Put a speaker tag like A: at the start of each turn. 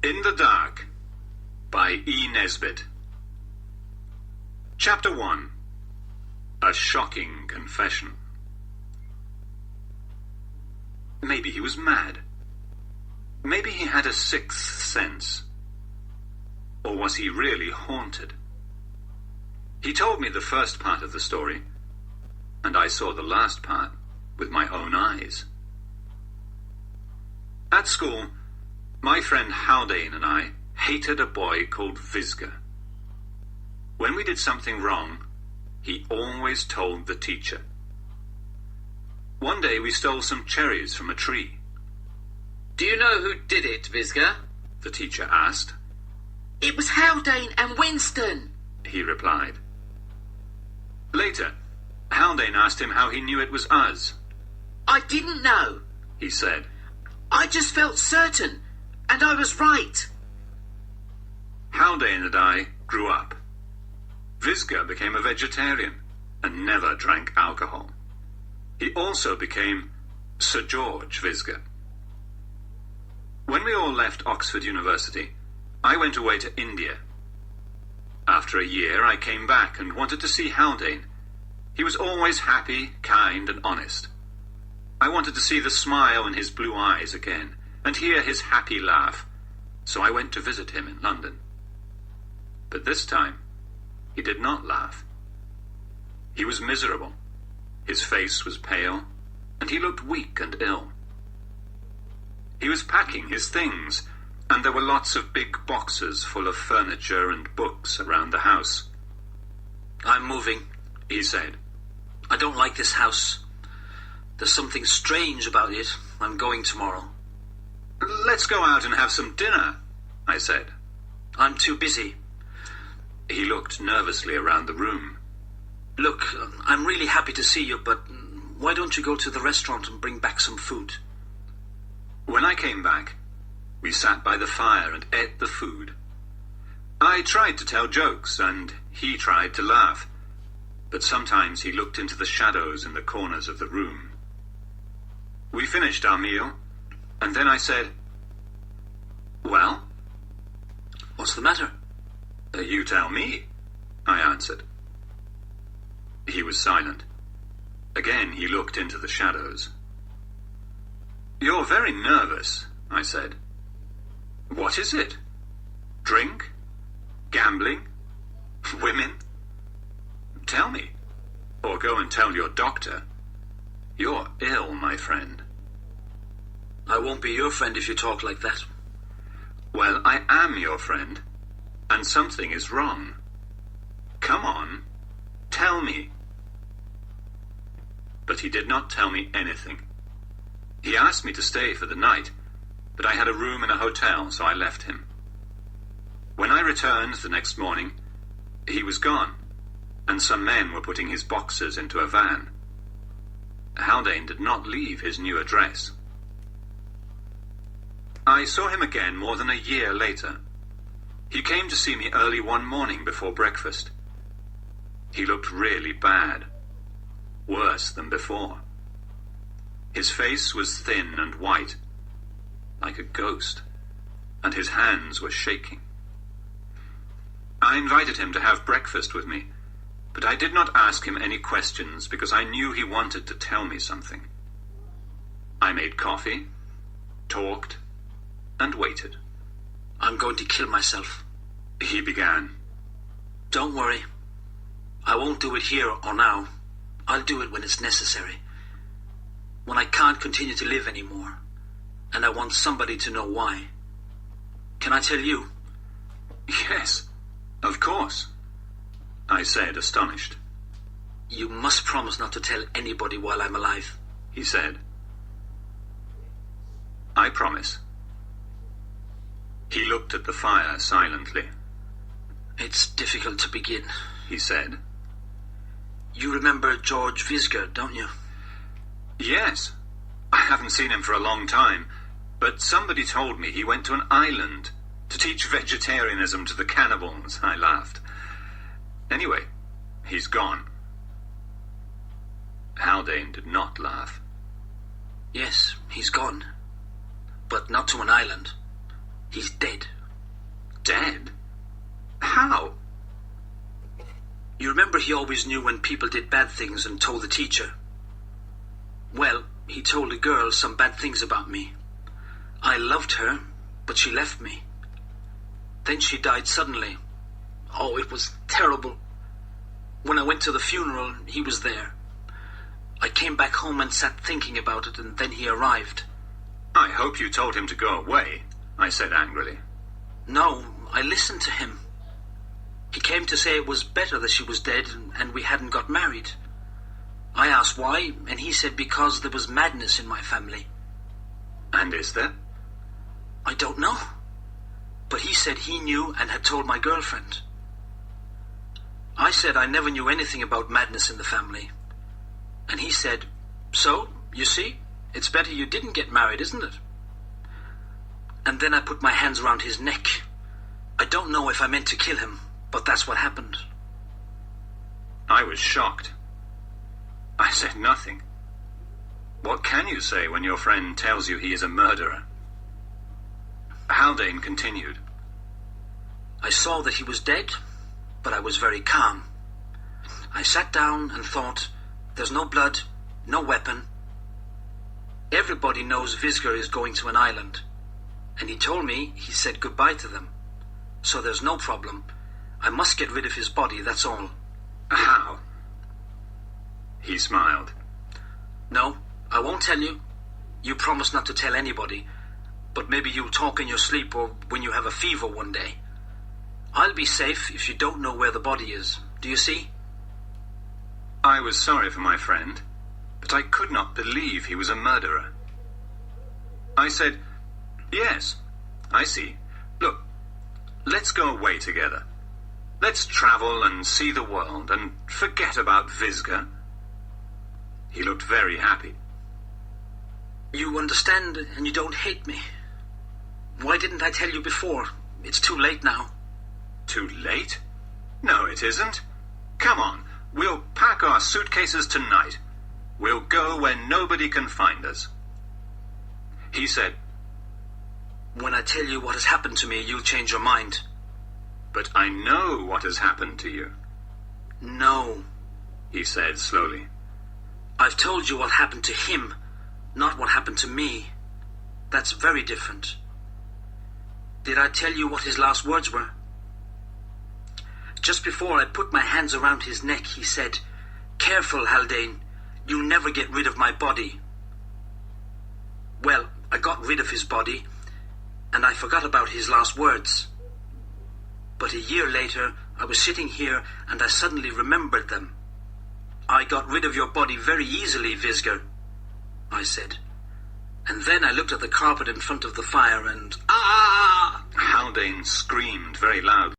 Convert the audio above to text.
A: In the Dark by E. Nesbit. Chapter 1. A Shocking Confession. Maybe he was mad. Maybe he had a sixth sense. Or was he really haunted? He told me the first part of the story, and I saw the last part with my own eyes. At school, my friend Haldane and I hated a boy called Visger. When we did something wrong, he always told the teacher. One day we stole some cherries from a tree.
B: "Do you know who did it, Visger?"
A: the teacher asked.
C: "It was Haldane and Winston,"
A: he replied. Later, Haldane asked him how he knew it was us.
C: "I didn't know,"
A: he said.
C: "I just felt certain, and I was right."
A: Haldane and I grew up. Visger became a vegetarian and never drank alcohol. He also became Sir George Visger. When we all left Oxford University, I went away to India. After a year, I came back and wanted to see Haldane. He was always happy, kind, and honest. I wanted to see the smile in his blue eyes again and hear his happy laugh, so I went to visit him in London. But this time, he did not laugh. He was miserable. His face was pale, and he looked weak and ill. He was packing his things, and there were lots of big boxes full of furniture and books around the house.
B: "I'm moving,"
A: he said.
B: "I don't like this house. There's something strange about it. I'm going tomorrow."
A: "Let's go out and have some dinner," I said.
B: "I'm too busy."
A: He looked nervously around the room.
B: "Look, I'm really happy to see you, but why don't you go to the restaurant and bring back some food?"
A: When I came back, we sat by the fire and ate the food. I tried to tell jokes, and he tried to laugh, but sometimes he looked into the shadows in the corners of the room. We finished our meal, and then I said, "Well?"
B: "What's the matter?"
A: "You tell me," I answered. He was silent. Again he looked into the shadows. "You're very nervous," I said. "What is it? Drink? Gambling? Women? Tell me, or go and tell your doctor. You're ill, my friend."
B: "I won't be your friend if you talk like that."
A: "Well, I am your friend, and something is wrong. Come on, tell me." But he did not tell me anything. He asked me to stay for the night, but I had a room in a hotel, so I left him. When I returned the next morning, he was gone, and some men were putting his boxes into a van. Haldane did not leave his new address. I saw him again more than a year later. He came to see me early one morning before breakfast. He looked really bad, worse than before. His face was thin and white, like a ghost, and his hands were shaking. I invited him to have breakfast with me, but I did not ask him any questions because I knew he wanted to tell me something. I made coffee, talked, and waited.
B: "I'm going to kill myself,"
A: he began.
B: "Don't worry. I won't do it here or now. I'll do it when it's necessary. When I can't continue to live anymore, and I want somebody to know why. Can I tell you?"
A: "Yes, of course," I said, astonished.
B: "You must promise not to tell anybody while I'm alive,"
A: he said. "I promise." He looked at the fire silently.
B: "It's difficult to begin,"
A: he said.
B: "You remember George Visger, don't you?"
A: "Yes. I haven't seen him for a long time, but somebody told me he went to an island to teach vegetarianism to the cannibals," I laughed. "Anyway, he's gone." Haldane did not laugh.
B: "Yes, he's gone. But not to an island. He's dead.
A: Dead? How?
B: You remember he always knew when people did bad things and told the teacher? Well, he told a girl some bad things about me. I loved her, but she left me. Then she died suddenly. Oh, it was terrible. When I went to the funeral, he was there. I came back home and sat thinking about it, and then he arrived.
A: I hope you told him to go away, I said angrily.
B: No, I listened to him. He came to say it was better that she was dead and we hadn't got married. I asked why, and he said because there was madness in my family.
A: And is there?
B: I don't know. But he said he knew and had told my girlfriend. I said I never knew anything about madness in the family. And he said, so, you see, it's better you didn't get married, isn't it? And then I put my hands around his neck. I don't know if I meant to kill him, but that's what happened.
A: I was shocked. I said nothing. What can you say when your friend tells you he is a murderer? Haldane continued.
B: I saw that he was dead, but I was very calm. I sat down and thought, there's no blood, no weapon. Everybody knows Visger is going to an island. And he told me he said goodbye to them. So there's no problem. I must get rid of his body, that's all.
A: How? He smiled.
B: No, I won't tell you. You promised not to tell anybody. But maybe you'll talk in your sleep or when you have a fever one day. I'll be safe if you don't know where the body is. Do you see?
A: I was sorry for my friend, but I could not believe he was a murderer. I said, yes, I see. Look, let's go away together. Let's travel and see the world and forget about Visger. He looked very happy.
B: You understand and you don't hate me. Why didn't I tell you before? It's too late now.
A: Too late? No, it isn't. Come on, we'll pack our suitcases tonight. We'll go where nobody can find us. He said,
B: when I tell you what has happened to me, you'll change your mind.
A: But I know what has happened to you.
B: No,
A: he said slowly.
B: I've told you what happened to him, not what happened to me. That's very different. Did I tell you what his last words were? Just before I put my hands around his neck, he said, careful, Haldane, you'll never get rid of my body. Well, I got rid of his body, and I forgot about his last words. But a year later, I was sitting here, and I suddenly remembered them. I got rid of your body very easily, Visger, I said. And then I looked at the carpet in front of the fire and... Ah!
A: Haldane screamed very loudly.